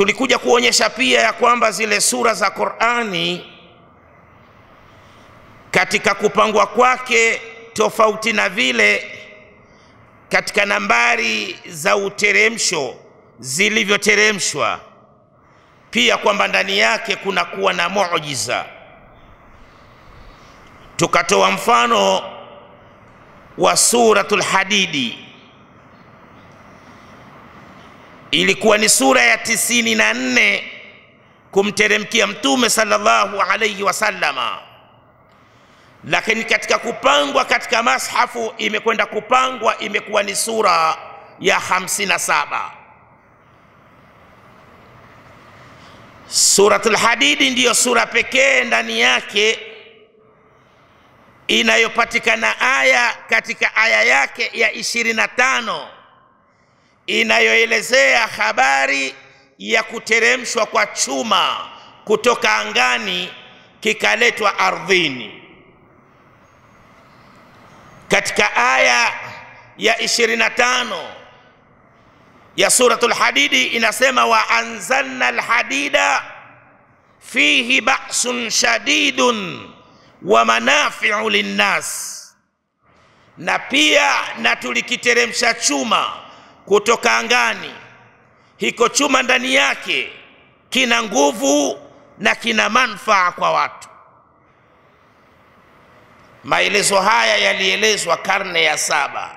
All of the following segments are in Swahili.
tulikuja kuonyesha pia ya kwamba zile sura za Qur'ani katika kupangwa kwake tofauti na vile katika nambari za uteremsho zilivyoteremshwa, pia kwamba ndani yake kuna kuwa na muujiza. Tukatoa mfano wa suratul Hadidi, ilikuwa ni sura ya 94 kumteremkia Mtume sallallahu alayhi wasallama, lakini katika kupangwa katika mashafu imekwenda kupangwa imekuwa ni sura ya 57. Suratul Hadidi ndiyo sura pekee ndani yake inayopatikana aya katika aya yake ya 25 inayoelezea habari ya kuteremshwa kwa chuma kutoka angani kikaletwa ardhini. Katika aya ya 25 ya suratul Hadidi inasema, wa anzalna alhadida fihi ba'sun shadidun wa manafi'u linnas, na pia na tulikiteremsha chuma kutoka angani, hiko chuma ndani yake kina nguvu na kina manufaa kwa watu. Maelezo haya yalielezwa karne ya 7.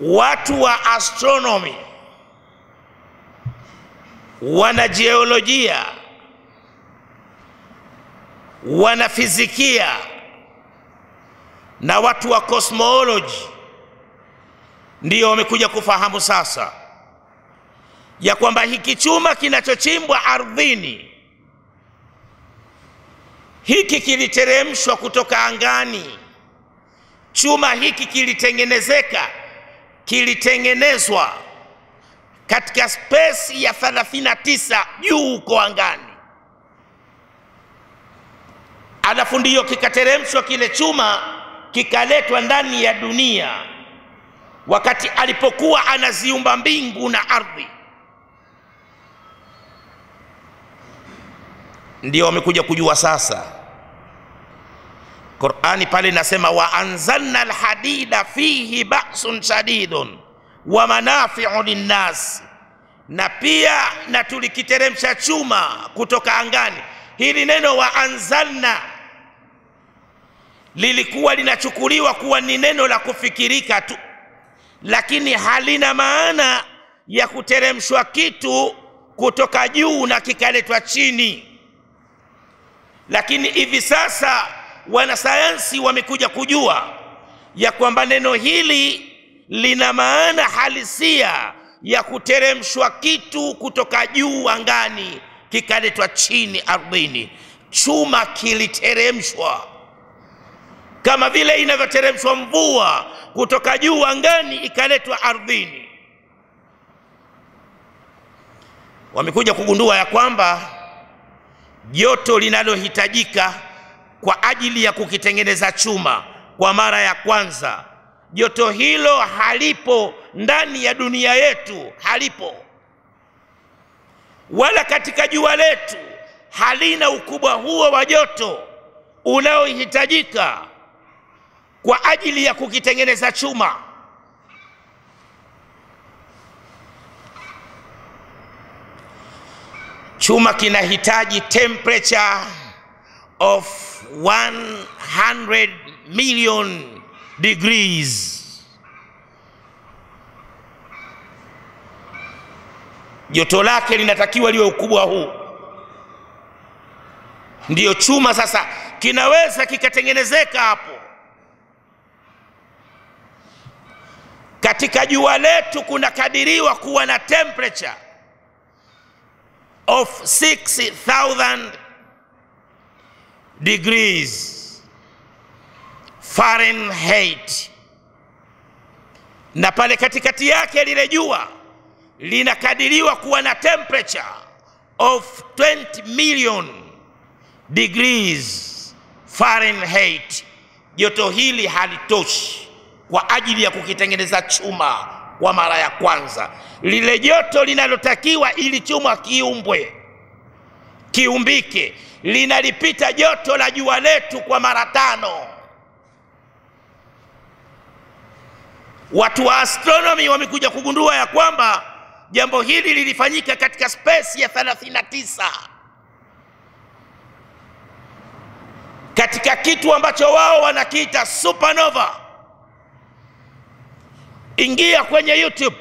Watu wa astronomy, wana jiolojia, wana fizikia na watu wa cosmology ndio wamekuja kufahamu sasa ya kwamba hiki chuma kinachochimbwa ardhini, hiki kiliteremshwa kutoka angani. Chuma hiki kilitengenezwa katika space ya 39 juu huko angani, alafu ndiyo kikateremshwa kile chuma kikaletwa ndani ya dunia wakati alipokuwa anaziumba mbingu na ardhi. Ndio wamekuja kujua sasa. Qur'ani pale inasema, wa anzalna alhadida fihi ba'sun shadidun wa manafi'u linnas, na pia na tulikiteremsha chuma kutoka angani. Hili neno wa anzalna lilikuwa linachukuliwa kuwa ni neno la kufikirika tu, lakini halina maana ya kuteremshwa kitu kutoka juu na kikaletwa chini. Lakini hivi sasa wanasayansi wamekuja kujua ya kwamba neno hili lina maana halisia ya kuteremshwa kitu kutoka juu angani kikaletwa chini ardhini. Chuma kiliteremshwa kama vile inavyoteremshwa mvua kutoka juu angani ikaletwa ardhini. Wamekuja kugundua ya kwamba joto linalohitajika kwa ajili ya kukitengeneza chuma kwa mara ya kwanza, joto hilo halipo ndani ya dunia yetu, halipo, wala katika jua letu halina ukubwa huo wa joto unaohitajika kwa ajili ya kukitengeneza chuma. Chuma kinahitaji temperature of 100 million degrees. Joto lake linatakiwa liwe ukubwa huu. Ndiyo chuma sasa kinaweza kikatengenezeka hapo. Katika jua letu kuna kadiriwa kuwa na temperature of 6,000 degrees Fahrenheit, na pale katikati yake lile jua linakadiriwa kuwa na temperature of 20 million degrees Fahrenheit. Joto hili halitoshi kwa ajili ya kukitengeneza chuma kwa mara ya kwanza. Lile joto linalotakiwa ili chuma kiumbike linalipita joto la jua letu kwa mara 5. Watu wa astronomy wamekuja kugundua ya kwamba jambo hili lilifanyika katika space ya 39, katika kitu ambacho wao wanakiita supernova. Ingia kwenye YouTube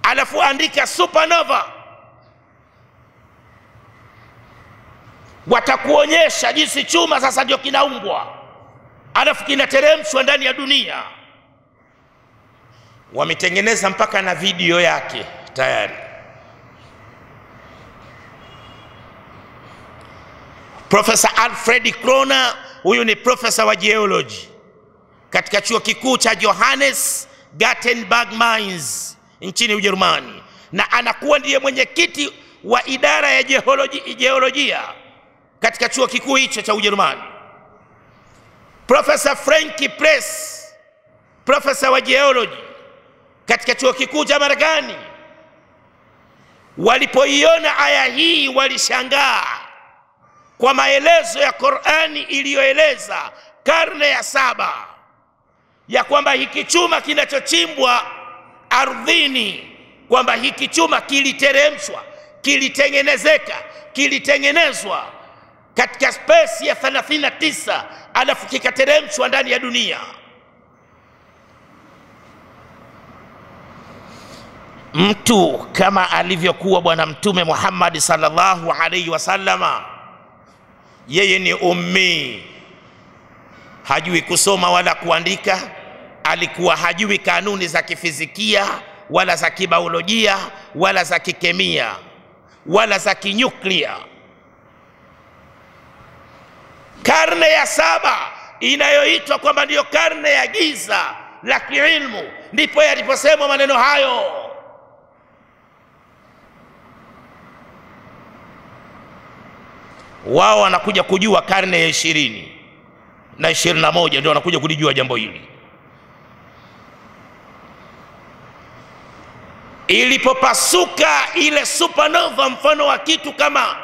alafu andika supernova, watakuonyesha jinsi chuma sasa ndio kinaumbwa alafu kinateremshwa ndani ya dunia. Wametengeneza mpaka na video yake tayari. Professor Alfred Kroner, huyu ni professor wa geology katika chuo kikuu cha Johannes Gutenberg Mainz nchini Ujerumani, na anakuwa ndiye mwenyekiti wa idara ya geolojia katika chuo kikuu hicho cha Ujerumani. Professor Frank Press, professor wa geology katika chuo kikuu cha Marekani, walipoiona aya hii walishangaa kwa maelezo ya Qur'ani iliyoeleza karne ya 7 ya kwamba hiki chuma kinachochimbwa ardhini, kwamba hiki chuma kiliteremshwa, kilitengenezwa katika space ya 39 alafu kikateremshwa ndani ya dunia. Mtu kama alivyokuwa Bwana Mtume Muhammad sallallahu alaihi wasallama, yeye ni ummi, hajui kusoma wala kuandika, alikuwa hajui kanuni za kifizikia wala za kibiolojia wala za kikemia wala za kinyuklia. Karne ya 7 inayoitwa kwamba ndiyo karne ya giza la kiilmu, ndipo yaliposema maneno hayo. Wao wanakuja kujua karne ya 20 na 21 ndio wanakuja kulijua jambo hili. Ilipopasuka ile supernova, mfano wa kitu kama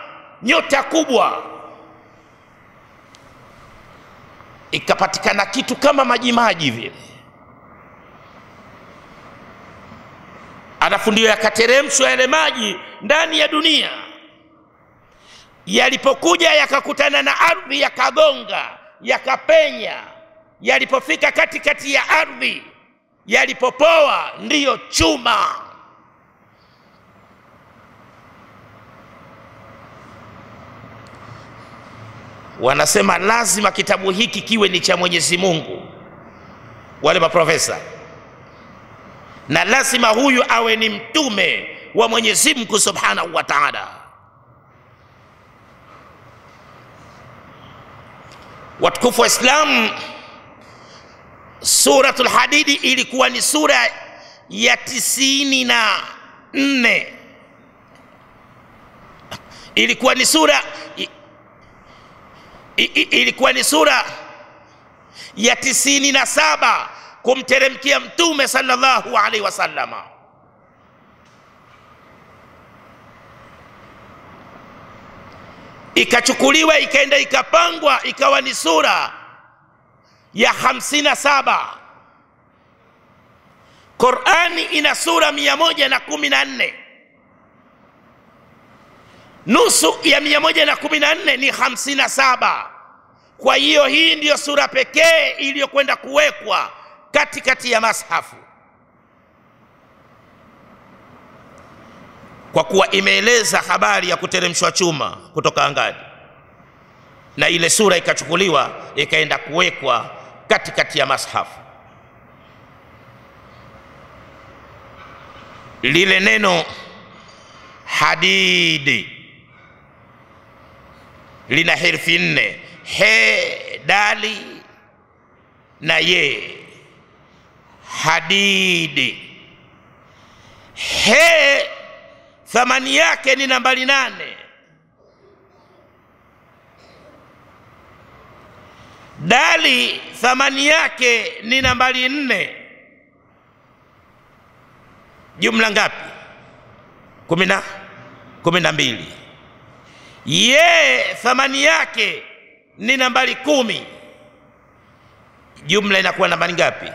nyota kubwa, ikapatikana kitu kama majimaji vile, alafu ndio yakateremshwa yale maji ndani ya dunia. Yalipokuja yakakutana na ardhi, yakagonga, yakapenya, yalipofika katikati ya ardhi, yalipopoa, ndiyo chuma. Wanasema lazima kitabu hiki kiwe ni cha Mwenyezi Mungu, wale maprofesa, na lazima huyu awe ni mtume wa Mwenyezi Mungu Subhanahu wa Ta'ala. Watukufu wa Islam, Suratul Hadidi ilikuwa ni sura ya 94. Ilikuwa ni sura ya 97 kumteremkia Mtume sallallahu alaihi wasallama. Ikachukuliwa ikaenda ikapangwa ikawa ni sura ya 57. Qur'ani ina sura 114. Nusu ya 114 ni 57. Kwa hiyo hii ndiyo sura pekee iliyokwenda kuwekwa katikati ya mashafu, kwa kuwa imeeleza habari ya kuteremshwa chuma kutoka angani, na ile sura ikachukuliwa ikaenda kuwekwa katikati ya mashafu. Lile neno hadidi lina herufi 4, he, dali na ye. Hadidi, he thamani yake ni nambari 8. Dali thamani yake ni nambari 4. jumla ngapi? 12. Ye thamani yake ni nambari 10, jumla inakuwa nambari ngapi?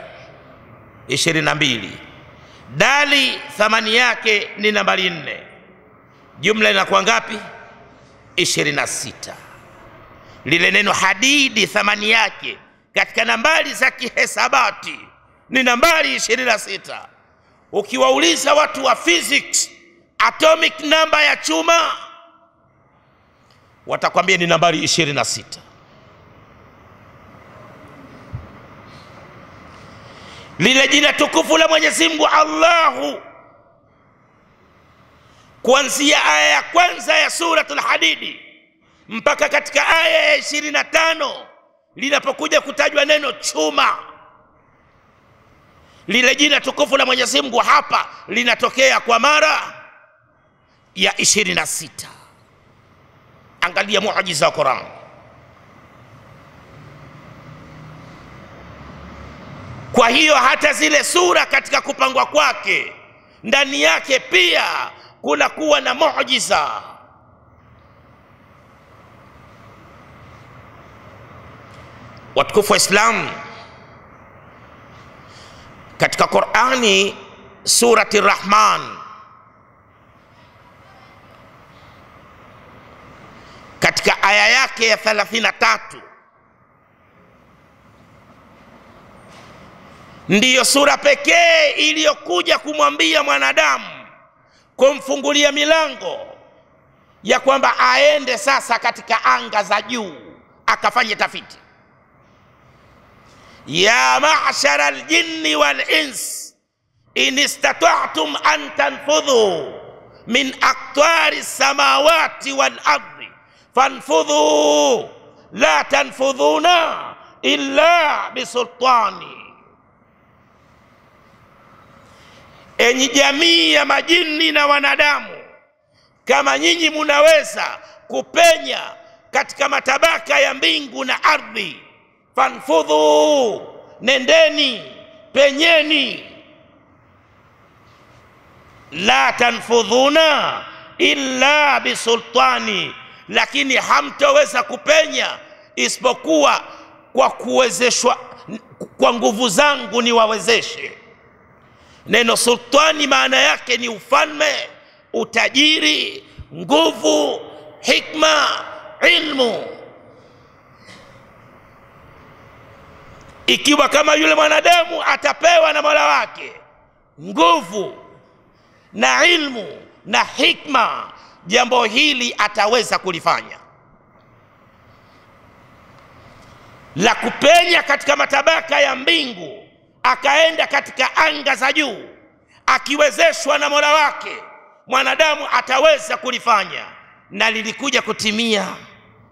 22. Dali thamani yake ni nambari 4, jumla inakuwa ngapi? 26. Lile neno hadidi thamani yake katika nambari za kihesabati ni nambari 26. Ukiwauliza watu wa physics atomic number ya chuma, watakwambia ni nambari 26. Lile jina tukufu la Mwenyezi Mungu Allahu, kuanzia aya ya kwanza ya suratul Hadidi mpaka katika aya ya 25 linapokuja kutajwa neno chuma, lile jina tukufu la Mwenyezi Mungu hapa linatokea kwa mara ya 26. Angalia muujiza wa Qur'an. Kwa hiyo hata zile sura katika kupangwa kwake ndani yake pia kuna kuwa na muujiza. Watukufu wa Islam, katika Qur'ani surati Rahman katika aya yake ya 33 ndiyo sura pekee iliyokuja kumwambia mwanadamu, kumfungulia milango ya kwamba aende sasa katika anga za juu akafanye tafiti. Ya ma'shara al-jinni wal-ins in istata'tum an tanfudhu min aqtari samawati wal-ardi fanfudhu la tanfudhuna illa bisultani. Enyi jamii ya majini na wanadamu, kama nyinyi munaweza kupenya katika matabaka ya mbingu na ardhi, fanfudhu, nendeni, penyeni. La tanfudhuna illa bisultani, lakini hamtoweza kupenya isipokuwa kwa kuwezeshwa, kwa nguvu zangu niwawezeshe. Neno sultani maana yake ni ufalme, utajiri, nguvu, hikma, ilmu. Ikiwa kama yule mwanadamu atapewa na Mola wake nguvu na ilmu na hikma, jambo hili ataweza kulifanya, la kupenya katika matabaka ya mbingu akaenda katika anga za juu. Akiwezeshwa na Mola wake, mwanadamu ataweza kulifanya, na lilikuja kutimia.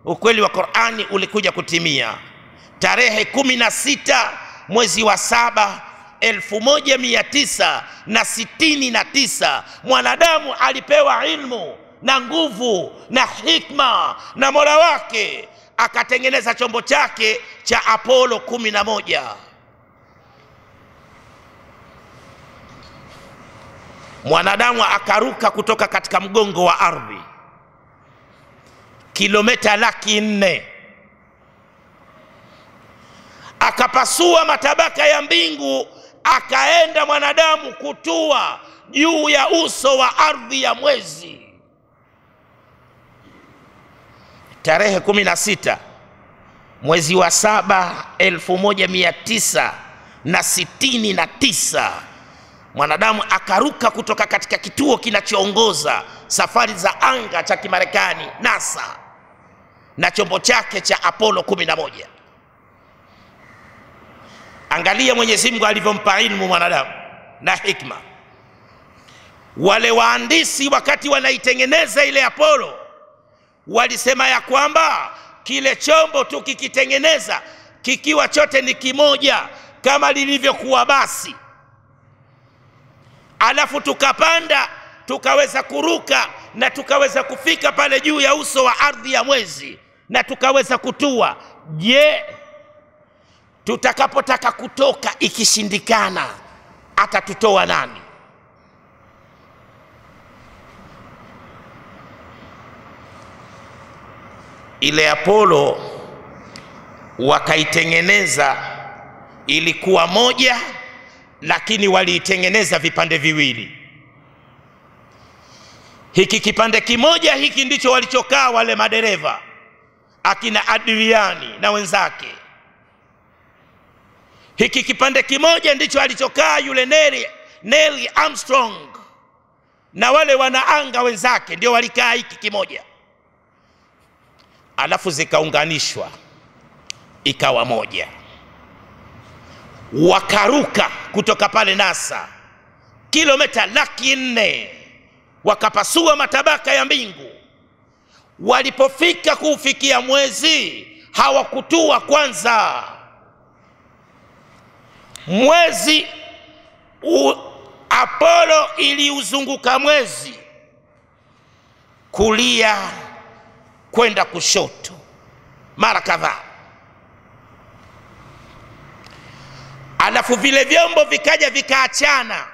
Ukweli wa Qur'ani ulikuja kutimia tarehe 16 mwezi wa 7 1969. Mwanadamu alipewa ilmu na nguvu na hikma na Mola wake, akatengeneza chombo chake cha Apollo 11. Mwanadamu akaruka kutoka katika mgongo wa ardhi kilomita 400,000, akapasua matabaka ya mbingu, akaenda mwanadamu kutua juu ya uso wa ardhi ya mwezi. Tarehe 16 mwezi wa 7 1969, mwanadamu akaruka kutoka katika kituo kinachoongoza safari za anga cha Kimarekani NASA na chombo chake cha Apollo 11. Angalia Mwenyezi Mungu alivyompa ilmu mwanadamu na hikma. Wale waandisi wakati wanaitengeneza ile Apollo walisema ya kwamba kile chombo tukikitengeneza kikiwa chote ni kimoja kama lilivyokuwa basi, alafu tukapanda tukaweza kuruka na tukaweza kufika pale juu ya uso wa ardhi ya mwezi na tukaweza kutua, je, tutakapotaka kutoka ikishindikana atatutoa nani? ile Apollo wakaitengeneza, ilikuwa moja lakini waliitengeneza vipande viwili. Hiki kipande kimoja hiki ndicho walichokaa wale madereva akina Adriani na wenzake. Hiki kipande kimoja ndicho alichokaa yule Neil Armstrong na wale wanaanga wenzake, ndio walikaa hiki kimoja. Alafu zikaunganishwa ikawa moja. Wakaruka kutoka pale NASA kilomita 400,000, wakapasua matabaka ya mbingu. Walipofika kufikia mwezi hawakutua kwanza. Mwezi Apollo iliuzunguka mwezi kulia kwenda kushoto mara kadhaa. Alafu vile vyombo vikaja vikaachana.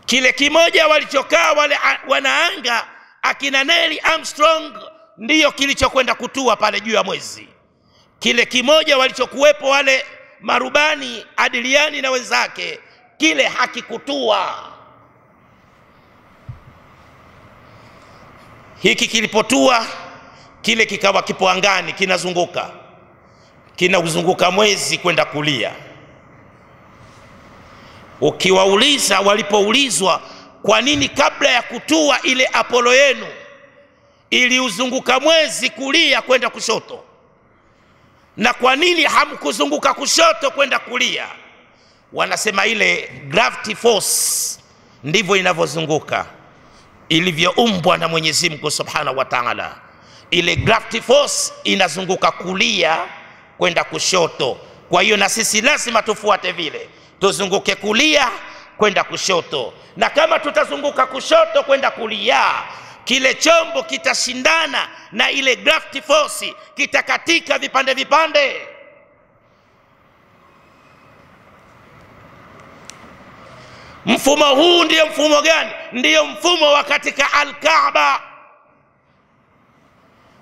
Kile kimoja walichokaa wale wanaanga akina Neil Armstrong ndiyo kilichokwenda kutua pale juu ya mwezi. Kile kimoja walichokuwepo wale marubani Adriani na wenzake, kile hakikutua. Hiki kilipotua, kile kikawa kipo angani kinazunguka, kinauzunguka mwezi kwenda kulia. Ukiwauliza, walipoulizwa kwa nini kabla ya kutua ile Apollo yenu iliuzunguka mwezi kulia kwenda kushoto, na kwa nini hamkuzunguka kushoto kwenda kulia, wanasema ile gravity force ndivyo inavyozunguka, ilivyoumbwa na Mwenyezi Mungu Subhanahu wa Ta'ala. Ile gravity force inazunguka kulia kwenda kushoto. Kwa hiyo na sisi lazima tufuate vile, tuzunguke kulia kwenda kushoto. Na kama tutazunguka kushoto kwenda kulia, kile chombo kitashindana na ile gravity force, kitakatika vipande vipande. Mfumo huu ndio mfumo gani? Ndio mfumo wa katika Al-Kaaba.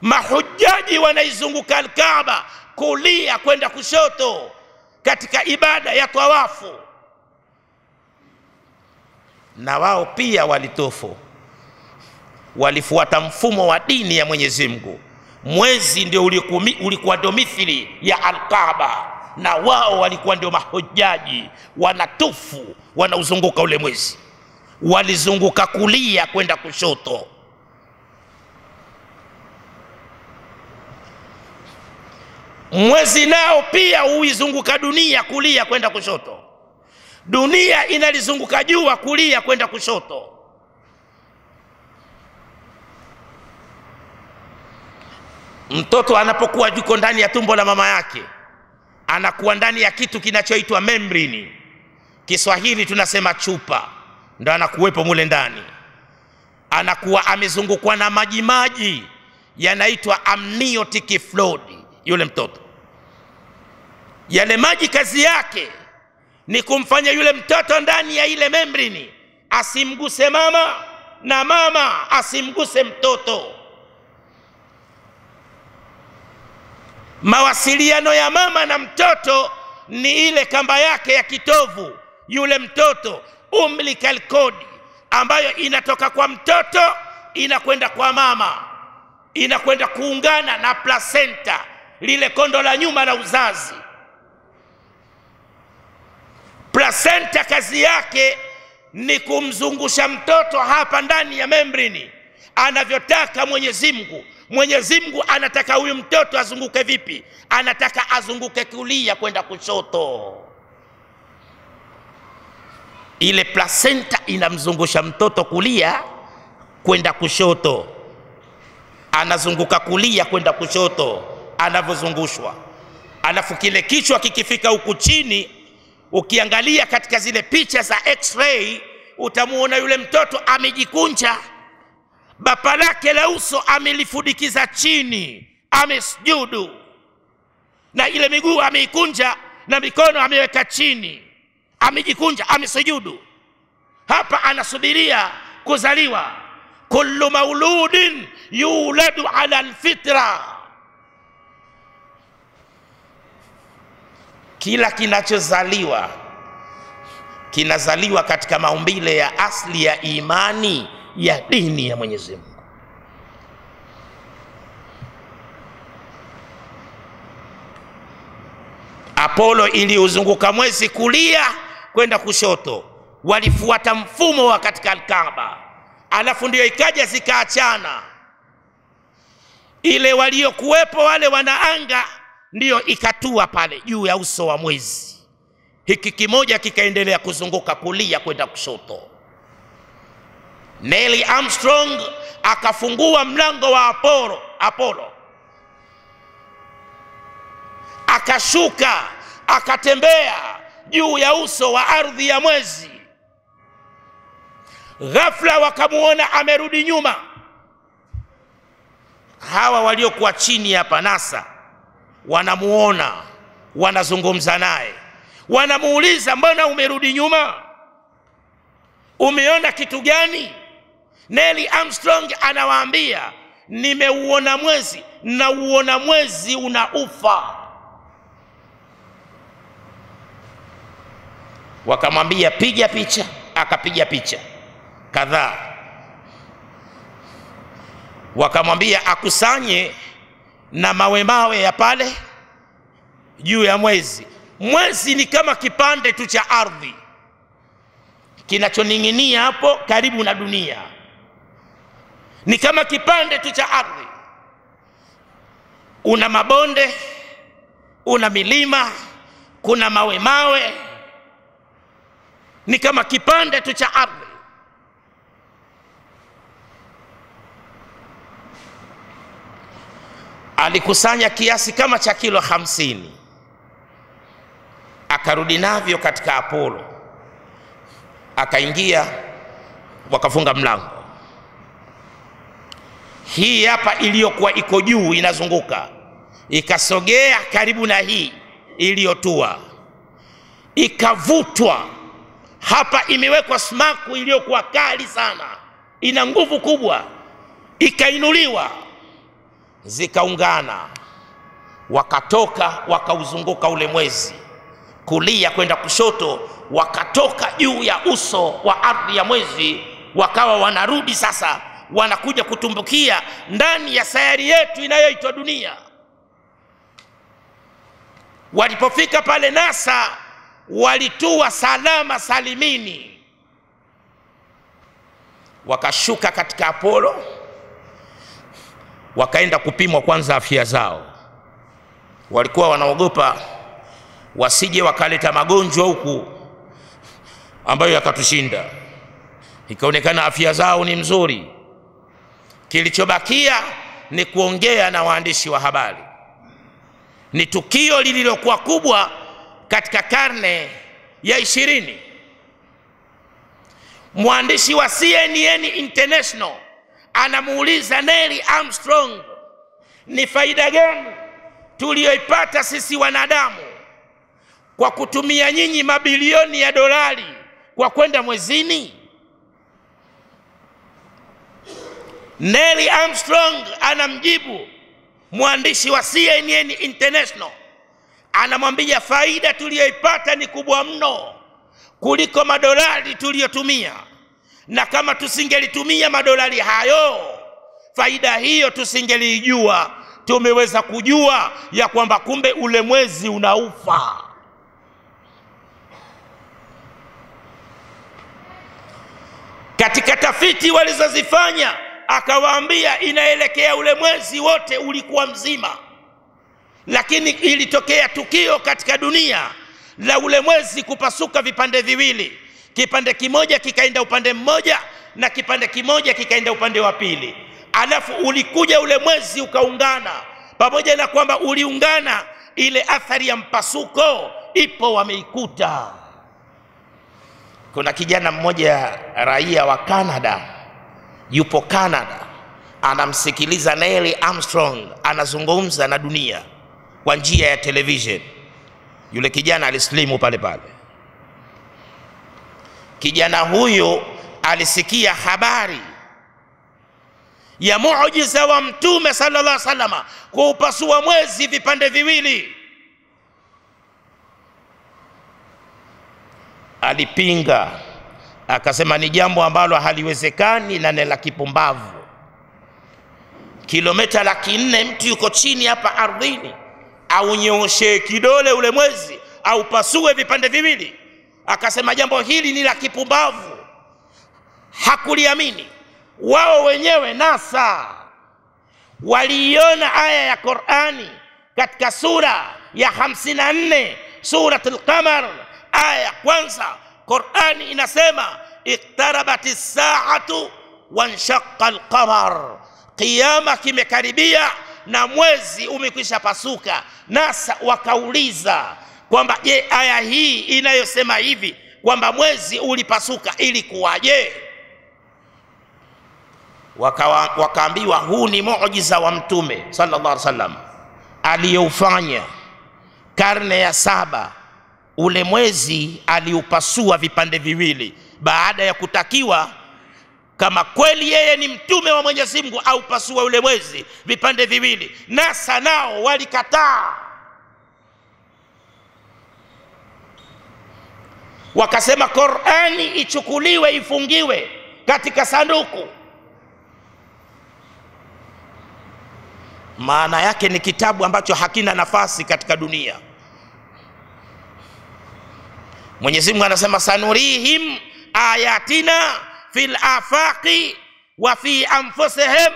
Mahujaji wanaizunguka Al-Kaaba kulia kwenda kushoto katika ibada ya tawafu. Na wao pia walitofu, walifuata mfumo wa dini ya Mwenyezi Mungu. Mwezi ndio ulikuwa ndio mithili ya Al-Kaaba, na wao walikuwa ndio mahujaji wanatufu, wanauzunguka ule mwezi. Walizunguka kulia kwenda kushoto. Mwezi nao pia huizunguka dunia kulia kwenda kushoto. Dunia inalizunguka jua kulia kwenda kushoto. Mtoto anapokuwa yuko ndani ya tumbo la mama yake, anakuwa ndani ya kitu kinachoitwa membrane. Kiswahili tunasema chupa, ndo anakuwepo mule ndani. Anakuwa amezungukwa na maji yanaitwa amniotic fluid. Yule mtoto, yale maji kazi yake ni kumfanya yule mtoto ndani ya ile membrane asimguse mama na mama asimguse mtoto. Mawasiliano ya mama na mtoto ni ile kamba yake ya kitovu, yule mtoto, umbilical cord, ambayo inatoka kwa mtoto inakwenda kwa mama, inakwenda kuungana na placenta, lile kondo la nyuma la uzazi. Placenta kazi yake ni kumzungusha mtoto hapa ndani ya membrane anavyotaka Mwenyezi Mungu. Mwenyezi Mungu anataka huyu mtoto azunguke vipi? Anataka azunguke kulia kwenda kushoto. Ile placenta inamzungusha mtoto kulia kwenda kushoto, anazunguka kulia kwenda kushoto anavyozungushwa. Alafu kile kichwa kikifika huku chini, ukiangalia katika zile picha za x-ray, utamuona yule mtoto amejikunja, bapa lake la uso amelifudikiza chini, amesujudu, na ile miguu ameikunja na mikono ameweka chini, amejikunja, amesujudu. Hapa anasubiria kuzaliwa. kullu mauludin yuladu ala alfitra, kila kinachozaliwa kinazaliwa katika maumbile ya asli ya imani ya dini ya Mwenyezi Mungu. Apollo iliuzunguka mwezi kulia kwenda kushoto, walifuata mfumo wa katika Al-Kaaba, alafu ndio ikaja zikaachana. Ile waliokuwepo wale wanaanga ndio ikatua pale juu ya uso wa mwezi, hiki kimoja kikaendelea kuzunguka kulia kwenda kushoto. Neil Armstrong akafungua mlango wa Apollo, akashuka akatembea juu ya uso wa ardhi ya mwezi. Ghafla wakamuona amerudi nyuma. Hawa waliokuwa chini hapa NASA wanamuona, wanazungumza naye, wanamuuliza, mbona umerudi nyuma? Umeona kitu gani? Neil Armstrong anawaambia, nimeuona mwezi na uona mwezi unaufa. Wakamwambia piga picha, akapiga picha kadhaa. Wakamwambia akusanye na mawe ya pale juu ya mwezi. Mwezi ni kama kipande tu cha ardhi kinachoning'inia hapo karibu na dunia, ni kama kipande tu cha ardhi. Una mabonde, una milima, kuna mawe, ni kama kipande tu cha ardhi. Alikusanya kiasi kama cha kilo 50, akarudi navyo katika Apollo, akaingia, wakafunga mlango. Hii hapa iliyokuwa iko juu inazunguka, ikasogea karibu na hii iliyotua, ikavutwa. Hapa imewekwa smaku iliyokuwa kali sana, ina nguvu kubwa, ikainuliwa, zikaungana, wakatoka, wakauzunguka ule mwezi kulia kwenda kushoto, wakatoka juu ya uso wa ardhi ya mwezi, wakawa wanarudi sasa, wanakuja kutumbukia ndani ya sayari yetu inayoitwa dunia. Walipofika pale NASA walitua salama salimini, wakashuka katika Apollo, wakaenda kupimwa kwanza afya zao. Walikuwa wanaogopa wasije wakaleta magonjwa huku ambayo yakatushinda. Ikaonekana afya zao ni mzuri. Kilichobakia ni kuongea na waandishi wa habari. Ni tukio lililokuwa kubwa katika karne ya 20. Mwandishi wa CNN International anamuuliza Neil Armstrong, ni faida gani tuliyoipata sisi wanadamu kwa kutumia nyinyi mabilioni ya dolari kwa kwenda mwezini? Neil Armstrong anamjibu mwandishi wa CNN International, anamwambia faida tuliyoipata ni kubwa mno kuliko madolari tuliyotumia, na kama tusingelitumia madolari hayo, faida hiyo tusingelijua. Tumeweza kujua ya kwamba kumbe ule mwezi unaufa. Katika tafiti walizozifanya, akawaambia inaelekea ule mwezi wote ulikuwa mzima, lakini ilitokea tukio katika dunia la ule mwezi kupasuka vipande viwili. Kipande kimoja kikaenda upande mmoja na kipande kimoja kikaenda upande wa pili. Alafu ulikuja ule mwezi ukaungana. Pamoja na kwamba uliungana, ile athari ya mpasuko ipo, wameikuta. Kuna kijana mmoja raia wa Canada, yupo Canada, anamsikiliza Neil Armstrong anazungumza na dunia kwa njia ya television. Yule kijana alislimu pale pale. Kijana huyo alisikia habari ya muujiza wa Mtume sallallahu alaihi wasallam kuupasua mwezi vipande viwili. Alipinga akasema ni jambo ambalo haliwezekani na ni la kipumbavu. Kilomita 400 mtu yuko chini hapa ardhini, au nyoshe kidole ule mwezi au pasue vipande viwili? Akasema jambo hili ni la kipumbavu, hakuliamini. Wao wenyewe NASA waliiona aya ya Qur'ani katika sura ya 54 Suratul Qamar, aya ya kwanza. Qur'ani inasema iqtarabatis saatu wanshaqqa al-qamar, qiyama kimekaribia na mwezi umekwisha pasuka. NASA wakauliza kwamba je, aya hii inayosema hivi kwamba mwezi ulipasuka ilikuwaje? Wakaambiwa huu ni muujiza wa Mtume sallallahu alaihi wasallam aliyoufanya karne ya 7. Ule mwezi aliupasua vipande viwili baada ya kutakiwa, kama kweli yeye ni mtume wa Mwenyezi Mungu, au pasua ule mwezi vipande viwili. NASA nao walikataa, wakasema Qur'ani ichukuliwe ifungiwe katika sanduku. Maana yake ni kitabu ambacho hakina nafasi katika dunia. Mwenyezi Mungu anasema sanurihim ayatina fil afaqi wa fi anfusihim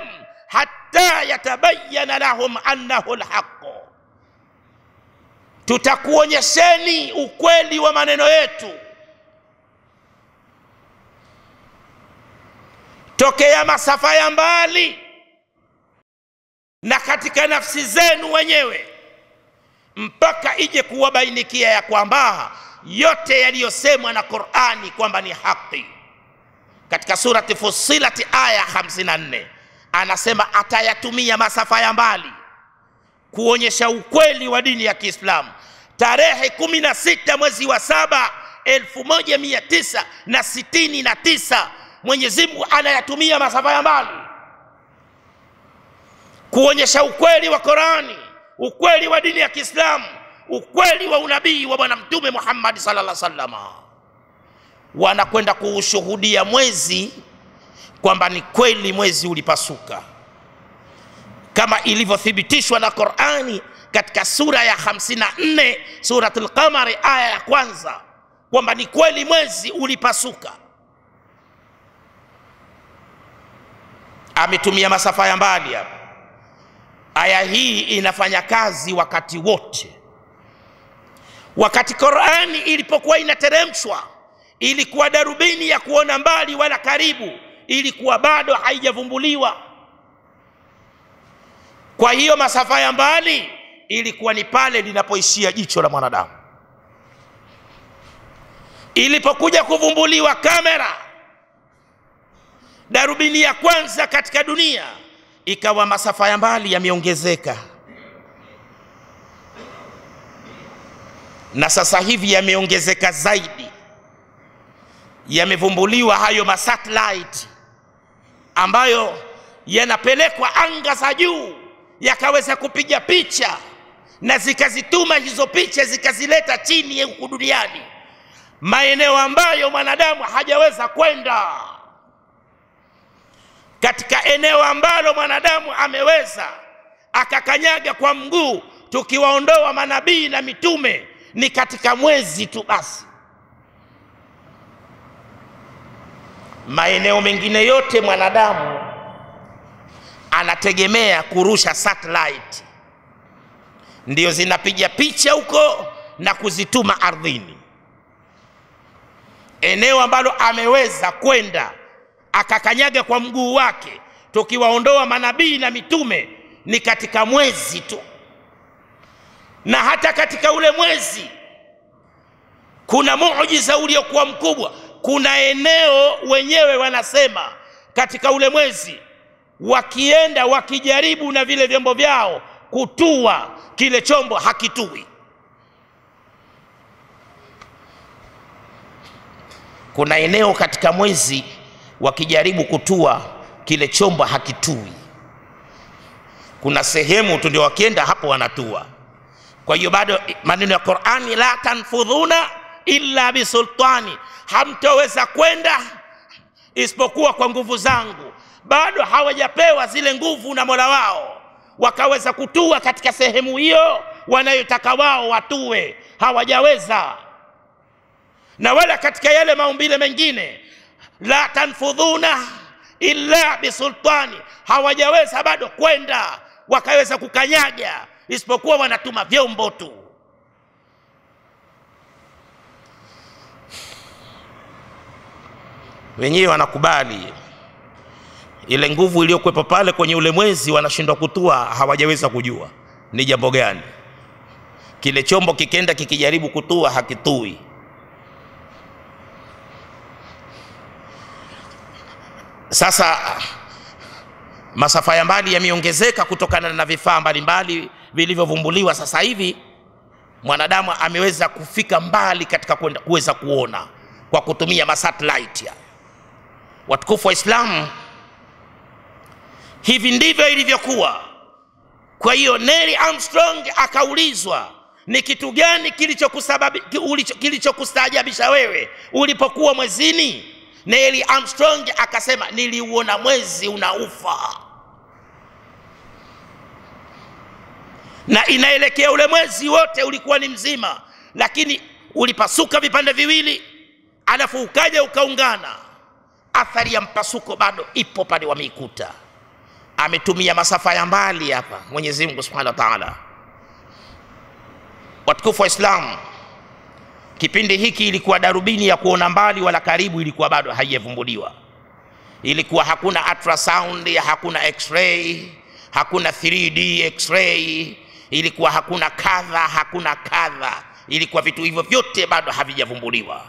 hatta yatabayyana lahum annahu alhaq. Tutakuonyesheni ukweli wa maneno yetu tokea masafa ya mbali na katika nafsi zenu wenyewe, mpaka ije kuwabainikia ya kwamba yote yaliyosemwa na Qur'ani kwamba ni haki. Katika surati Fussilat aya 54 anasema atayatumia masafa ya mbali kuonyesha ukweli wa dini ya Kiislamu. Tarehe 16 mwezi wa 7 1969 Mwenyezi Mungu anayatumia masafa ya mbali kuonyesha ukweli wa Qur'ani, ukweli wa dini ya Kiislamu, ukweli wa unabii wa Bwana Mtume Muhammad sallallahu alaihi wasallam. Wanakwenda kuushuhudia mwezi kwamba ni kweli mwezi ulipasuka, kama ilivyothibitishwa na Qur'ani katika sura ya 54 Suratul Qamar aya ya kwanza kwamba ni kweli mwezi ulipasuka. Ametumia masafa ya mbali hapa. Aya hii inafanya kazi wakati wote. Wakati Qur'ani ilipokuwa inateremshwa, ilikuwa darubini ya kuona mbali wala karibu, ilikuwa bado haijavumbuliwa. Kwa hiyo masafa ya mbali ilikuwa ni pale linapoishia jicho la mwanadamu. Ilipokuja kuvumbuliwa kamera, darubini ya kwanza katika dunia, ikawa masafa ya mbali yameongezeka, na sasa hivi yameongezeka zaidi. Yamevumbuliwa hayo masatellite ambayo yanapelekwa anga za juu, yakaweza kupiga picha na zikazituma hizo picha zikazileta chini huku duniani, maeneo ambayo mwanadamu hajaweza kwenda, katika eneo ambalo mwanadamu ameweza akakanyaga kwa mguu, tukiwaondoa manabii na mitume, ni katika mwezi tu basi. Maeneo mengine yote mwanadamu anategemea kurusha satellite, ndio zinapiga picha huko na kuzituma ardhini. Eneo ambalo ameweza kwenda akakanyaga kwa mguu wake, tukiwaondoa manabii na mitume, ni katika mwezi tu. Na hata katika ule mwezi kuna muujiza uliokuwa mkubwa. Kuna eneo wenyewe wanasema katika ule mwezi, wakienda wakijaribu na vile vyombo vyao kutua, kile chombo hakitui. Kuna eneo katika mwezi wakijaribu kutua, kile chombo hakitui. Kuna sehemu tu ndio wakienda hapo wanatua. Kwa hiyo bado maneno ya Qur'ani, la tanfudhuna illa bisultani, hamtoweza kwenda isipokuwa kwa nguvu zangu. Bado hawajapewa zile nguvu na Mola wao wakaweza kutua katika sehemu hiyo wanayotaka wao watue, hawajaweza. Na wala katika yale maumbile mengine, la tanfudhuna illa bisultani, hawajaweza bado kwenda wakaweza kukanyaga isipokuwa wanatuma vyombo tu. Wenyewe wanakubali ile nguvu iliyokuwepo pale kwenye ule mwezi, wanashindwa kutua, hawajaweza kujua ni jambo gani. Kile chombo kikenda kikijaribu kutua hakitui. Sasa masafa ya mbali yameongezeka kutokana na vifaa mbalimbali vilivyovumbuliwa. Sasa hivi mwanadamu ameweza kufika mbali katika kuweza kuona kwa kutumia masatellite. Watukufu wa Islam, hivi ndivyo ilivyokuwa. Kwa hiyo Neil Armstrong akaulizwa, ni kitu gani kilichokustaajabisha wewe ulipokuwa mwezini? Neil Armstrong akasema, niliuona mwezi unaufa, na inaelekea ule mwezi wote ulikuwa ni mzima, lakini ulipasuka vipande viwili, alafu ukaja ukaungana. Athari ya mpasuko bado ipo pale, wameikuta. Ametumia masafa ya mbali hapa Mwenyezi Mungu Subhanahu wa Ta'ala. Watukufu wa Islam, kipindi hiki ilikuwa darubini ya kuona mbali wala karibu ilikuwa bado haijavumbuliwa. Ilikuwa hakuna ultrasound, hakuna x-ray, hakuna 3D x-ray, ilikuwa hakuna kadha. Ilikuwa vitu hivyo vyote bado havijavumbuliwa.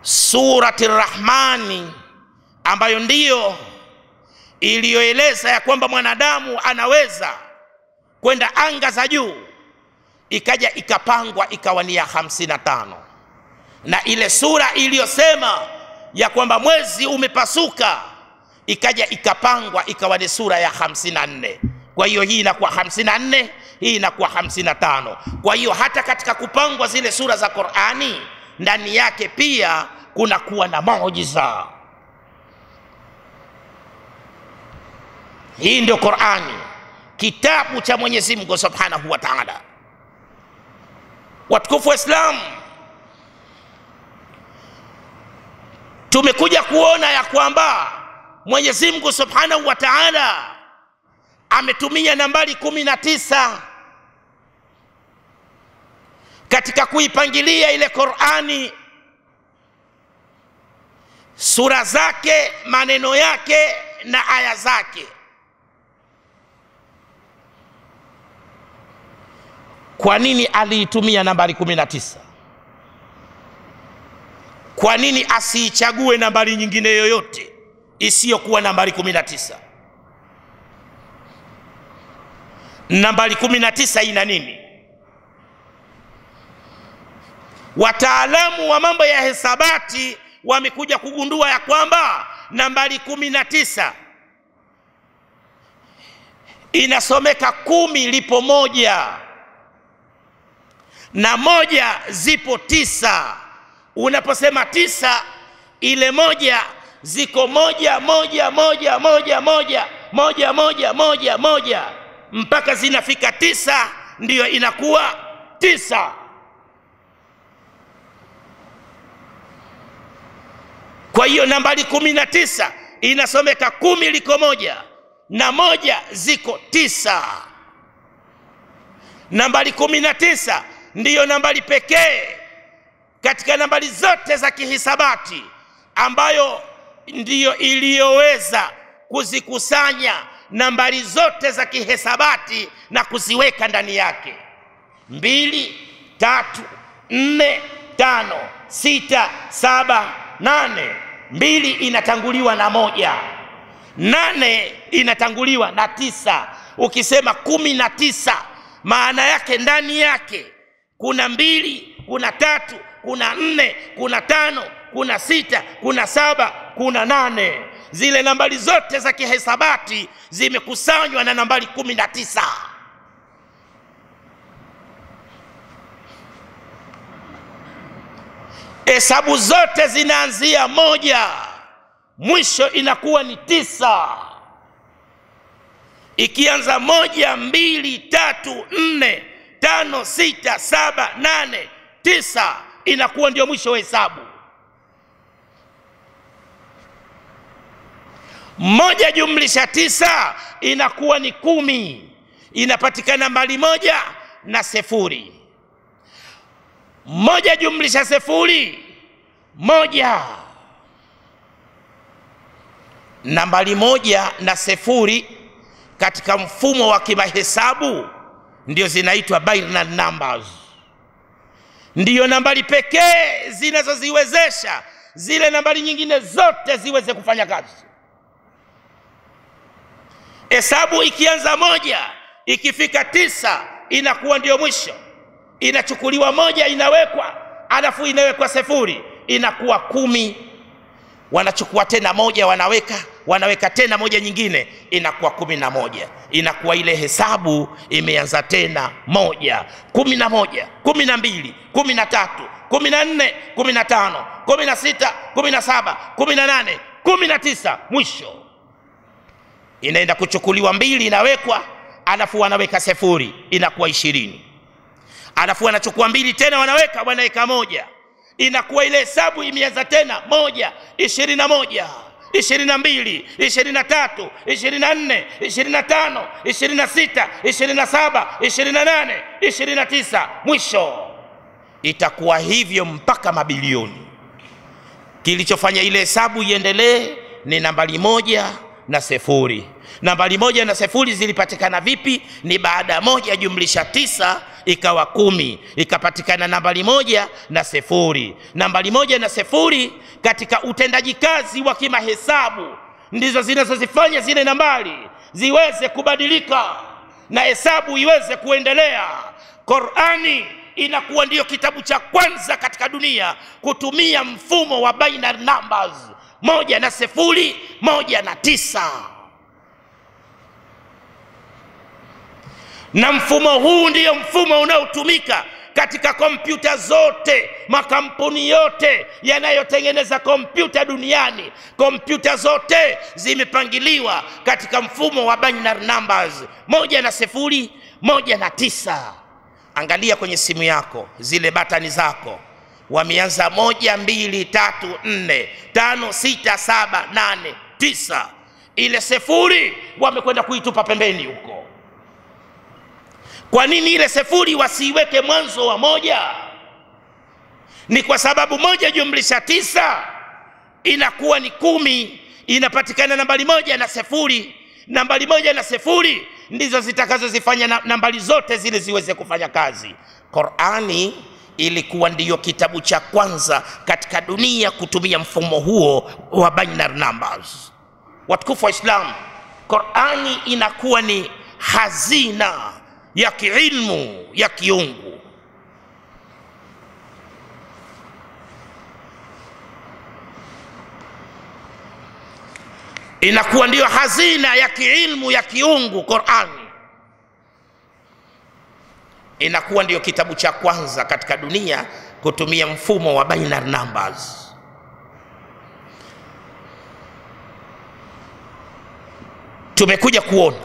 Surati Rahmani ambayo ndiyo iliyoeleza ya kwamba mwanadamu anaweza kwenda anga za juu, ikaja ikapangwa ikawa ni ya 55, na ile sura iliyosema ya kwamba mwezi umepasuka ikaja ikapangwa ikawa ni sura ya 54. Kwa hiyo hii inakuwa 54, hii inakuwa 55. Kwa hiyo hata katika kupangwa zile sura za Qur'ani, ndani yake pia kuna kuwa na muujiza. Hii ndio Qur'ani, kitabu cha Mwenyezi Mungu Subhanahu wa Ta'ala. Watukufu wa Islam, tumekuja kuona ya kwamba Mwenyezi Mungu Subhanahu wa Ta'ala ametumia nambari 19 katika kuipangilia ile Qur'ani, sura zake, maneno yake na aya zake. Kwa nini aliitumia nambari 19? Kwa nini asiichague nambari nyingine yoyote isiyokuwa nambari 19? Nambari 19 ina nini? Wataalamu wa mambo ya hesabati wamekuja kugundua ya kwamba nambari 19 inasomeka 10 lipo moja, na moja zipo 9. Unaposema 9, ile moja ziko moja mpaka zinafika 9, ndiyo inakuwa 9. Kwa hiyo nambari 19 inasomeka 10 liko moja, na moja ziko 9. Nambari 19 ndiyo nambari pekee katika nambari zote za kihisabati ambayo ndiyo iliyoweza kuzikusanya nambari zote za kihesabati na kuziweka ndani yake. 2, 3, 4, 5, 6, 7, 8. 2 inatanguliwa na 1, 8 inatanguliwa na 9. Ukisema 19, maana yake ndani yake kuna 2, kuna 3, kuna 4, kuna 5, kuna 6, kuna 7, kuna 8. zile nambari zote za kihesabati zimekusanywa na nambari 19. Hesabu zote zinaanzia 1, mwisho inakuwa ni 9. Ikianza 1, 2, 3, 4, 5, 6, 7, 8, 9 inakuwa ndio mwisho wa hesabu. 1 jumlisha 9 inakuwa ni 10. Inapatikana mali 1 na 0. 1 jumlisha 0 1. Nambari 1 na 0 katika mfumo wa kimahesabu ndio zinaitwa binary numbers. Ndiyo nambari pekee zinazoziwezesha zile nambari nyingine zote ziweze kufanya kazi. Hesabu ikianza 1, ikifika 9 inakuwa ndio mwisho. Inachukuliwa 1 inawekwa, alafu inawekwa 0, inakuwa 10. Wanachukua tena 1 wanaweka tena 1 nyingine, inakuwa 11. Inakuwa ile hesabu imeanza tena 1, 11, 12, 13, 14, 15, 16, 17, 18, 19, mwisho inaenda kuchukuliwa 2 inawekwa, alafu wanaweka 0, inakuwa 20. Alafu wanachukua 2 tena wanaweka 1, inakuwa ile hesabu imeanza tena 1, 21, 22, 23, 24, 25, 26, 27, 28, 29, mwisho itakuwa hivyo mpaka mabilioni. Kilichofanya ile hesabu iendelee ni nambari 1 na 0. Nambari 1 na 0 zilipatikana vipi? Ni baada ya 1 jumlisha 9 ikawa 10, ikapatikana nambari 1 na 0. Nambari 1 na 0 katika utendaji kazi wa kimahesabu ndizo zinazozifanya zile nambari ziweze kubadilika na hesabu iweze kuendelea. Qur'ani inakuwa ndiyo kitabu cha kwanza katika dunia kutumia mfumo wa binary numbers, 1 na 0, 1 na 9. Na mfumo huu ndiyo mfumo unaotumika katika kompyuta zote, makampuni yote yanayotengeneza kompyuta duniani. Kompyuta zote zimepangiliwa katika mfumo wa binary numbers, 1 na 0, 1 na 9. Angalia kwenye simu yako zile batani zako, wameanza 1, 2, 3, 4, 5, 6, 7, 8, 9. Ile 0 wamekwenda kuitupa pembeni huko. Kwa nini ile 0 wasiweke mwanzo wa 1? Ni kwa sababu 1 jumlisha 9 inakuwa ni 10. Inapatikana nambari 1 na 0. Nambari 1 na 0 ndizo zitakazozifanya nambari zote zile ziweze kufanya kazi. Qur'ani ilikuwa ndiyo kitabu cha kwanza katika dunia kutumia mfumo huo wa binary numbers. Watukufu wa Islam, Qur'ani inakuwa ni hazina ya kiilmu ya kiungu. Inakuwa ndiyo hazina ya kiilmu ya kiungu. Qur'ani inakuwa ndiyo kitabu cha kwanza katika dunia kutumia mfumo wa binary numbers. Tumekuja kuona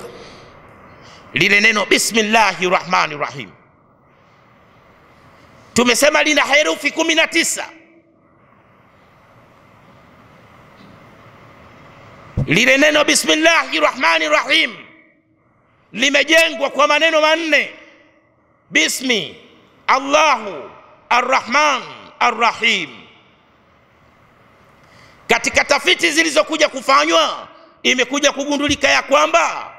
lile neno Bismillahirrahmanirrahim. Tumesema lina herufi 19. Lile neno Bismillahirrahmanirrahim limejengwa kwa maneno 4: Bismi, Allahu, Arrahman, Arrahim. Katika tafiti zilizokuja kufanywa imekuja kugundulika ya kwamba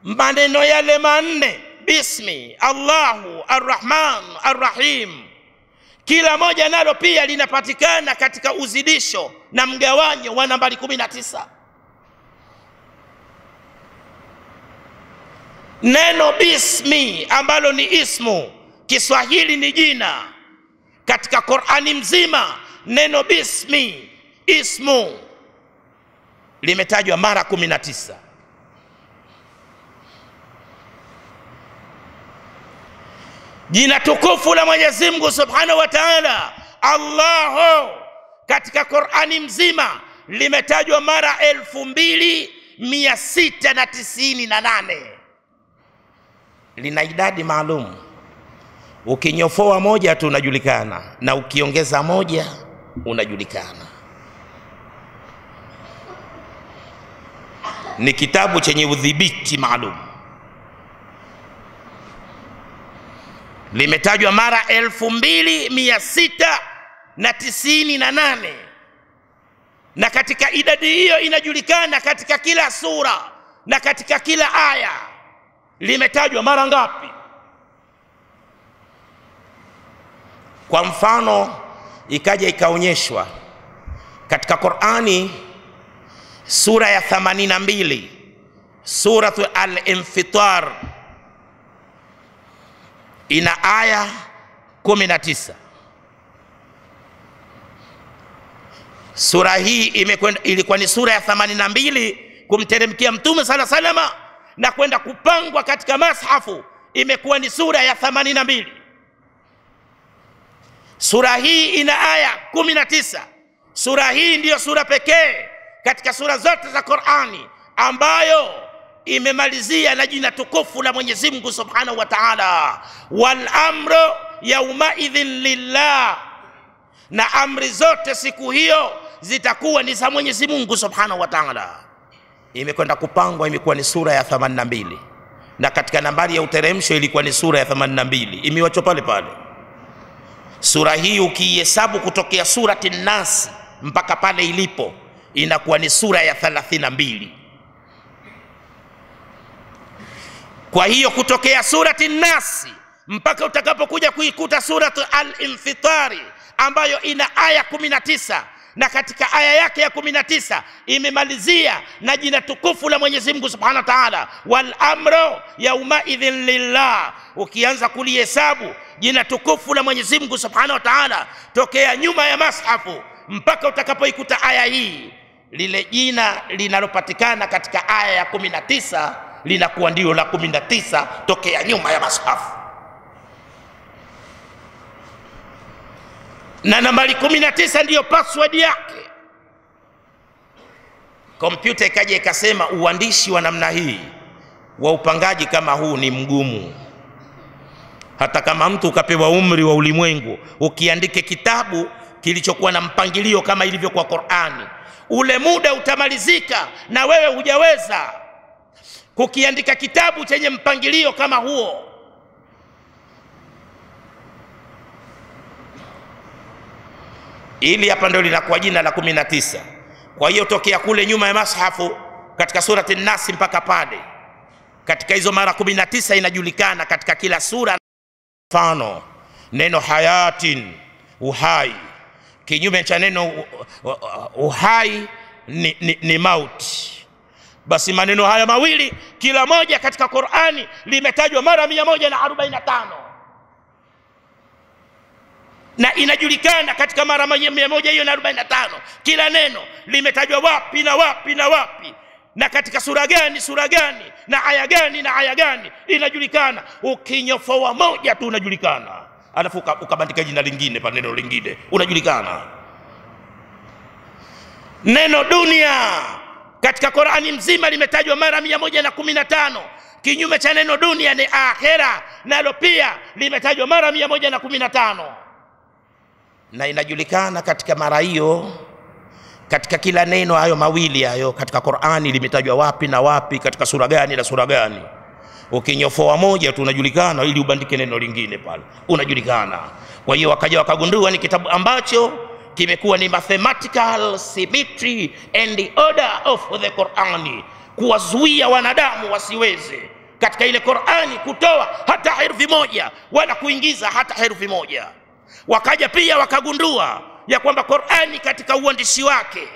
maneno yale 4, Bismi, Allahu, Arrahman, Arrahim, kila moja nalo pia linapatikana katika uzidisho na mgawanyo wa nambari 19. Neno Bismi ambalo ni ismu, Kiswahili ni jina, katika Qur'ani mzima neno Bismi, ismu, limetajwa mara 19. Jina tukufu la Mwenyezi Mungu Subhanahu wa Ta'ala Allahu katika Qur'ani mzima limetajwa mara 2698. Lina idadi maalum. Ukinyofoa moja tu unajulikana, na ukiongeza moja unajulikana. Ni kitabu chenye udhibiti maalum. Limetajwa mara 2698, na katika idadi hiyo inajulikana katika kila sura na katika kila aya limetajwa mara ngapi. Kwa mfano, ikaja ikaonyeshwa katika Qur'ani sura ya 82, suratu Al-Infitar, ina aya 19. Sura hii ilikuwa ni sura ya 82 kumteremkia Mtume sallallahu alaihi wasallam, na kwenda kupangwa katika mashafu imekuwa ni sura ya 82. Sura hii ina aya 19. Sura hii ndiyo sura pekee katika sura zote za Qur'ani ambayo imemalizia na jina tukufu la Mwenyezi Mungu Subhanahu wa Ta'ala, wal amru yawma idhin lillah, na amri zote siku hiyo zitakuwa ni za Mwenyezi Mungu Subhanahu wa Ta'ala. Imekwenda kupangwa, imekuwa ni sura ya 82, na katika nambari ya uteremsho ilikuwa ni sura ya 82, imewachwa pale pale. Sura hii ukihesabu kutokea surati Nas mpaka pale ilipo inakuwa ni sura ya 32. Kwa hiyo kutokea surati Nas mpaka utakapokuja kuikuta suratu Al-Infitari ambayo ina aya 19, na katika aya yake ya 19 imemalizia na jina tukufu la Mwenyezi Mungu Subhanahu wa Ta'ala, wal amru yawma idhin lillah. Ukianza kulihesabu jina tukufu la Mwenyezi Mungu Subhanahu wa Ta'ala tokea nyuma ya mashafu mpaka utakapoikuta aya hii, lile jina linalopatikana katika aya ya 19 linakuwa ndio la 19 tokea nyuma ya mashafu. Na nambari 19 ndiyo password yake. Kompyuta ikaja ikasema uandishi wa namna hii wa upangaji kama huu ni mgumu. Hata kama mtu ukapewa umri wa ulimwengu ukiandike kitabu kilichokuwa na mpangilio kama ilivyo kwa Qur'ani, ule muda utamalizika na wewe hujaweza kukiandika kitabu chenye mpangilio kama huo. Ili hapa ndio linakuwa jina la 19. Kwa hiyo tokea kule nyuma ya mashafu katika surati An-Nas mpaka pale, katika hizo mara 19 inajulikana katika kila sura. Mfano neno hayatin, uhai, kinyume cha neno uhai ni mauti. Basi maneno haya mawili kila moja katika Qur'ani limetajwa mara 145, na inajulikana katika mara 145 kila neno limetajwa wapi na wapi na wapi, na katika sura gani na aya gani inajulikana. Ukinyofoa moja tu unajulikana, alafu ukabandika jina lingine pa neno lingine unajulikana. Neno dunia katika Qur'ani mzima limetajwa mara 115. Kinyume cha neno dunia ni akhera, nalo pia limetajwa mara 115, na inajulikana katika mara hiyo katika kila neno hayo mawili hayo katika Qur'ani limetajwa wapi na wapi, katika sura gani na sura gani. Ukinyofoa moja tu unajulikana, ili ubandike neno lingine pale unajulikana. Kwa hiyo wakaja wakagundua ni kitabu ambacho kimekuwa ni mathematical symmetry and the order of the Qur'ani, kuwazuia wanadamu wasiweze katika ile Qur'ani kutoa hata herufi moja wala kuingiza hata herufi moja. Wakaja pia wakagundua ya kwamba Qur'ani katika uandishi wake,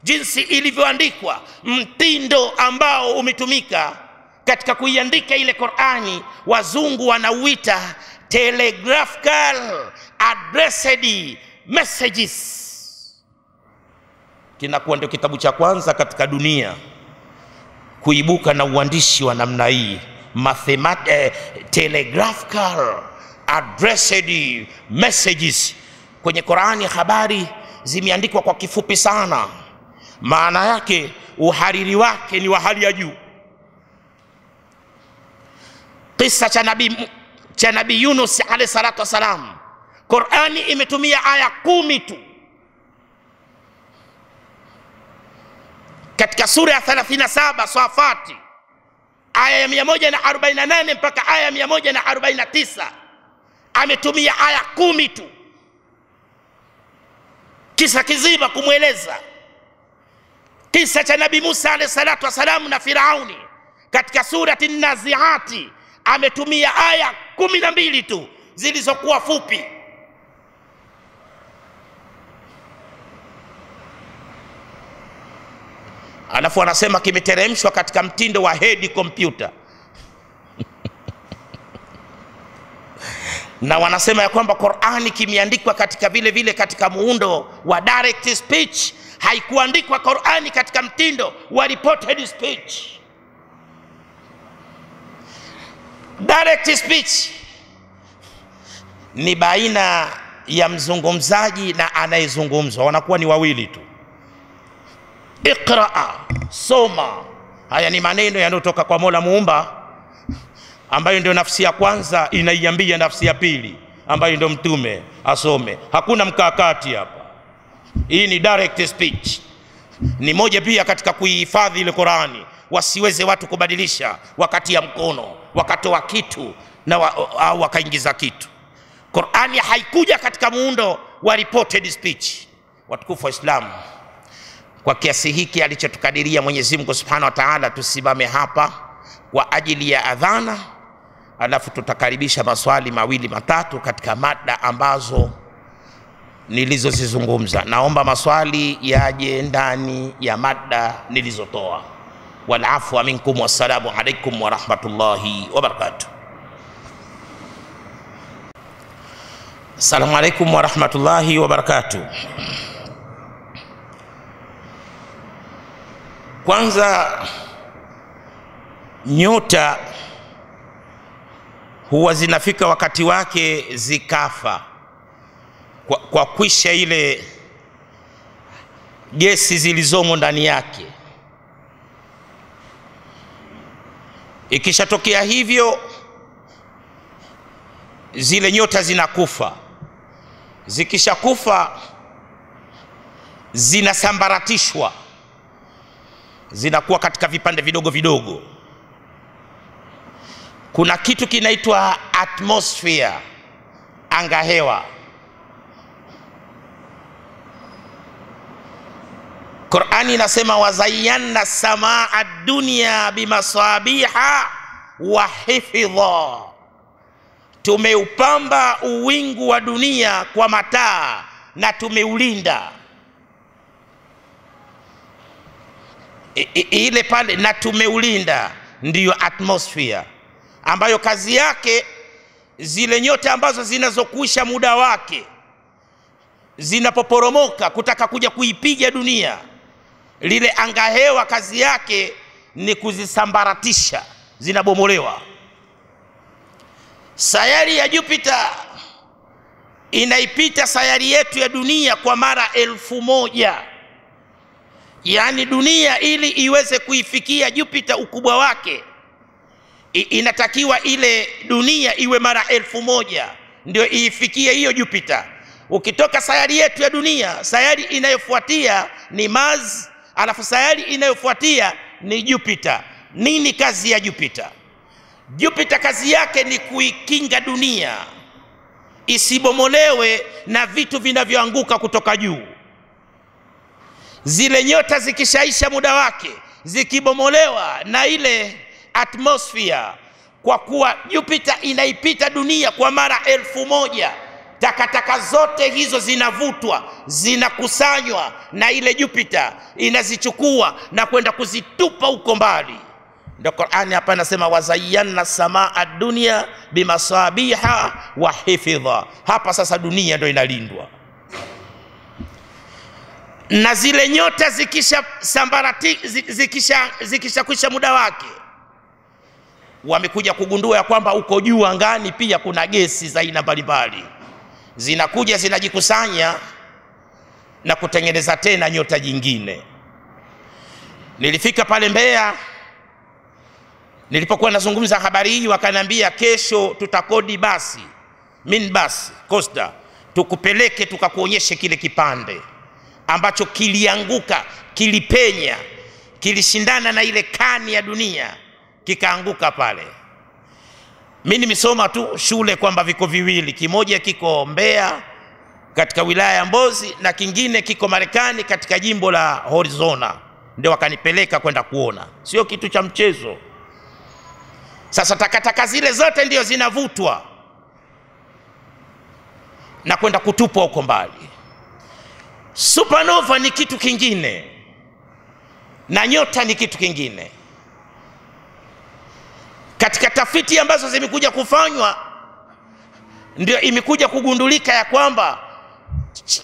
jinsi ilivyoandikwa, mtindo ambao umetumika katika kuiandika ile Qur'ani, wazungu wanauita telegraphical addressed messages. kinakuwa ndio kitabu cha kwanza katika dunia kuibuka na uandishi wa namna hii, telegraphical addressed messages. Kwenye Qur'ani habari zimeandikwa kwa kifupi sana, maana yake uhariri wake ni wa hali ya juu. Kisa cha nabii Yunus alayhi salatu wasalam, Qur'ani imetumia aya 10 tu. Katika sura ya 37 Safati aya ya 148 mpaka aya ya 149 ametumia aya 10 tu, kisa kizima kumweleza kisa cha nabii Musa alayhi salatu wasalam na Firauni. Katika surati Naziati ametumia aya 12 tu zilizokuwa fupi. Alafu anasema kimeteremshwa katika mtindo wa head computer. Na wanasema ya kwamba Qur'ani kimeandikwa katika vile vile katika muundo wa direct speech, haikuandikwa Qur'ani katika mtindo wa reported speech. Direct speech ni baina ya mzungumzaji na anayezungumzwa, wanakuwa ni wawili tu. Iqra, soma. Haya ni maneno yanayotoka kwa Mola Muumba, ambayo ndio nafsi ya kwanza inaiambia nafsi ya pili ambayo ndio mtume asome. Hakuna mkakati hapa. Hii ni direct speech. Ni moja pia katika kuihifadhi ile Qur'ani, wasiweze watu kubadilisha wakati ya mkono, wakatoa kitu na au wakaingiza kitu. Qur'ani haikuja katika muundo wa reported speech. Watukufu wa Islam, kwa kiasi hiki alichotukadiria Mwenyezi Mungu Subhanahu wa Ta'ala, tusimame hapa kwa ajili ya adhana, alafu tutakaribisha maswali mawili matatu katika mada ambazo nilizozizungumza. Naomba maswali yaje ndani ya mada nilizotoa. Wal afwa minkum, wassalamu alaikum wa rahmatullahi wa barakatuh. Assalamu alaikum wa rahmatullahi wa barakatuh. Kwanza, nyota huwa zinafika wakati wake zikafa kwa kwisha ile gesi zilizomo ndani yake. Ikishatokea hivyo, zile nyota zinakufa. Zikishakufa zinasambaratishwa, zinakuwa katika vipande vidogo vidogo. Kuna kitu kinaitwa atmosphere, anga hewa. Qur'ani inasema wazayyana samaa ad-dunya bimasabiha wa hifdha, tumeupamba uwingu wa dunia kwa mataa na tumeulinda. Ile pale na tumeulinda ndiyo atmosphere, ambayo kazi yake zile nyota ambazo zinazokuisha muda wake zinapoporomoka kutaka kuja kuipiga dunia, lile anga hewa kazi yake ni kuzisambaratisha, zinabomolewa. Sayari ya Jupiter inaipita sayari yetu ya dunia kwa mara 1000. Yani dunia ili iweze kuifikia Jupiter ukubwa wake, inatakiwa ile dunia iwe mara 1000 ndio iifikie hiyo Jupiter. Ukitoka sayari yetu ya dunia, sayari inayofuatia ni Mars, alafu sayari inayofuatia ni Jupiter. Nini kazi ya Jupiter? Jupiter kazi yake ni kuikinga dunia isibomolewe na vitu vinavyoanguka kutoka juu. Zile nyota zikishaisha muda wake, zikibomolewa na ile atmosphere, kwa kuwa Jupiter inaipita dunia kwa mara 1000, takataka zote hizo zinavutwa, zinakusanywa na ile Jupiter, inazichukua na kwenda kuzitupa huko mbali. Ndio Qur'ani hapa anasema wazayyana samaa ad-dunya bimasabiha wa hifdha. Hapa sasa dunia ndio inalindwa. na zile nyota zikisha kwisha muda wake, wamekuja kugundua ya kwamba uko juu angani pia kuna gesi za aina mbalimbali, zinakuja zinajikusanya na kutengeneza tena nyota jingine. Nilifika pale Mbeya, nilipokuwa nazungumza habari hii, wakaniambia kesho tutakodi basi, minibus Costa, tukupeleke tukakuonyeshe kile kipande ambacho kilianguka, kilipenya, kilishindana na ile kani ya dunia, kikaanguka pale. Mimi nimesoma tu shule kwamba viko viwili, kimoja kiko Mbeya katika wilaya ya Mbozi na kingine kiko Marekani katika jimbo la Arizona. Ndio wakanipeleka kwenda kuona, sio kitu cha mchezo. Sasa takataka zile zote ndio zinavutwa na kwenda kutupwa huko mbali. Supernova ni kitu kingine na nyota ni kitu kingine. Katika tafiti ambazo zimekuja kufanywa, ndio imekuja kugundulika ya kwamba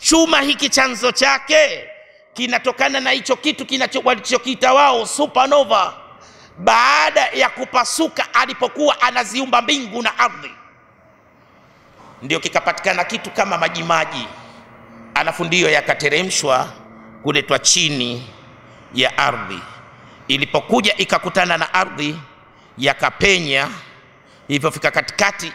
chuma hiki chanzo chake kinatokana na hicho kitu walichokiita wao supernova, baada ya kupasuka alipokuwa anaziumba mbingu na ardhi, ndio kikapatikana kitu kama majimaji, alafu ndio yakateremshwa kuletwa chini ya ardhi. Ilipokuja ikakutana na ardhi, yakapenya, hivyo fika katikati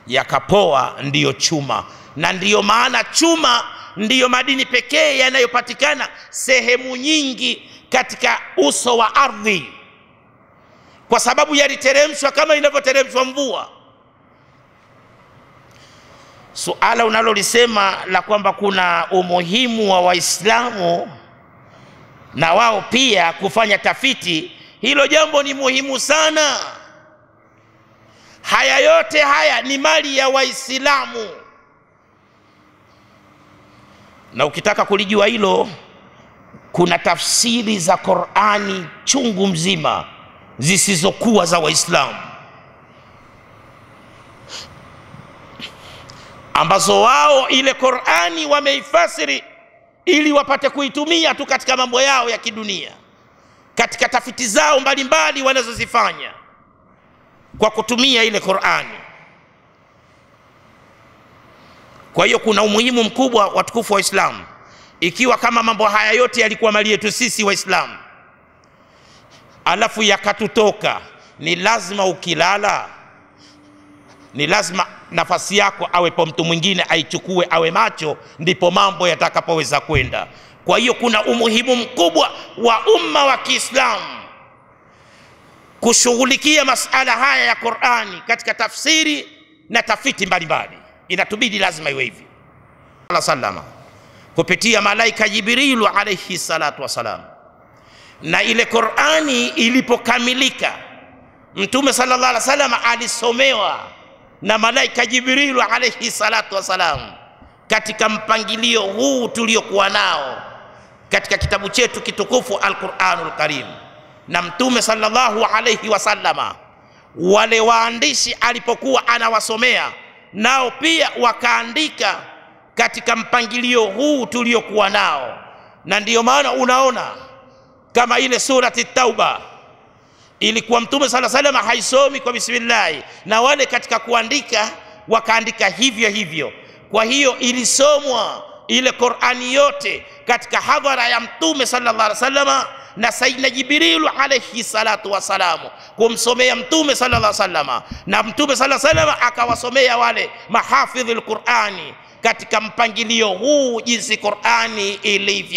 yakapoa, ndiyo chuma. Na ndiyo maana chuma ndiyo madini pekee yanayopatikana sehemu nyingi katika uso wa ardhi, kwa sababu yaliteremshwa kama inavyoteremshwa mvua. Suala unalolisema la kwamba kuna umuhimu wa Waislamu na wao pia kufanya tafiti, hilo jambo ni muhimu sana. Haya yote haya ni mali ya Waislamu, na ukitaka kulijua hilo, kuna tafsiri za Qur'ani chungu mzima zisizokuwa za Waislamu, ambazo wao ile Qur'ani wameifasiri ili wapate kuitumia tu katika mambo yao ya kidunia, katika tafiti zao mbalimbali wanazozifanya kwa kutumia ile Qur'ani. Kwa hiyo kuna umuhimu mkubwa watukufu wa Uislamu, ikiwa kama mambo haya yote yalikuwa mali yetu sisi Waislamu, alafu yakatutoka, ni lazima ukilala, ni lazima nafasi yako awepo mtu mwingine aichukue, awe macho, ndipo mambo yatakapoweza kwenda. Kwa hiyo kuna umuhimu mkubwa wa umma wa Kiislamu kushughulikia masala haya ya Qur'ani katika tafsiri na tafiti mbalimbali. Inatubidi lazima iwe hivi. Allah sallama kupitia malaika Jibrilu alayhi salatu wasalam, na ile Qur'ani ilipokamilika, Mtume sallallahu alaihi wasallam alisomewa na malaika Jibrilu alayhi salatu wasalam katika mpangilio huu tuliokuwa nao katika kitabu chetu kitukufu Al-Qur'anul Karim. Na Mtume sallallahu alayhi wasallama, wale waandishi alipokuwa anawasomea, nao pia wakaandika katika mpangilio huu tuliokuwa nao. Na ndiyo maana unaona kama ile surati Tauba ilikuwa Mtume sallallahu alayhi wasallam haisomi kwa bismillah, na wale katika kuandika wakaandika hivyo hivyo. Kwa hiyo ilisomwa ile Qur'ani yote katika hadhara ya Mtume sallallahu alayhi wasallam, na Sayyidina Jibrilu alayhi salatu wasalamu kumsomea Mtume sallallahu alayhi wasallam, na Mtume sallallahu alayhi wasallam akawasomea wale mahafidhul Qur'ani katika mpangilio huu jinsi Qur'ani ilivyo.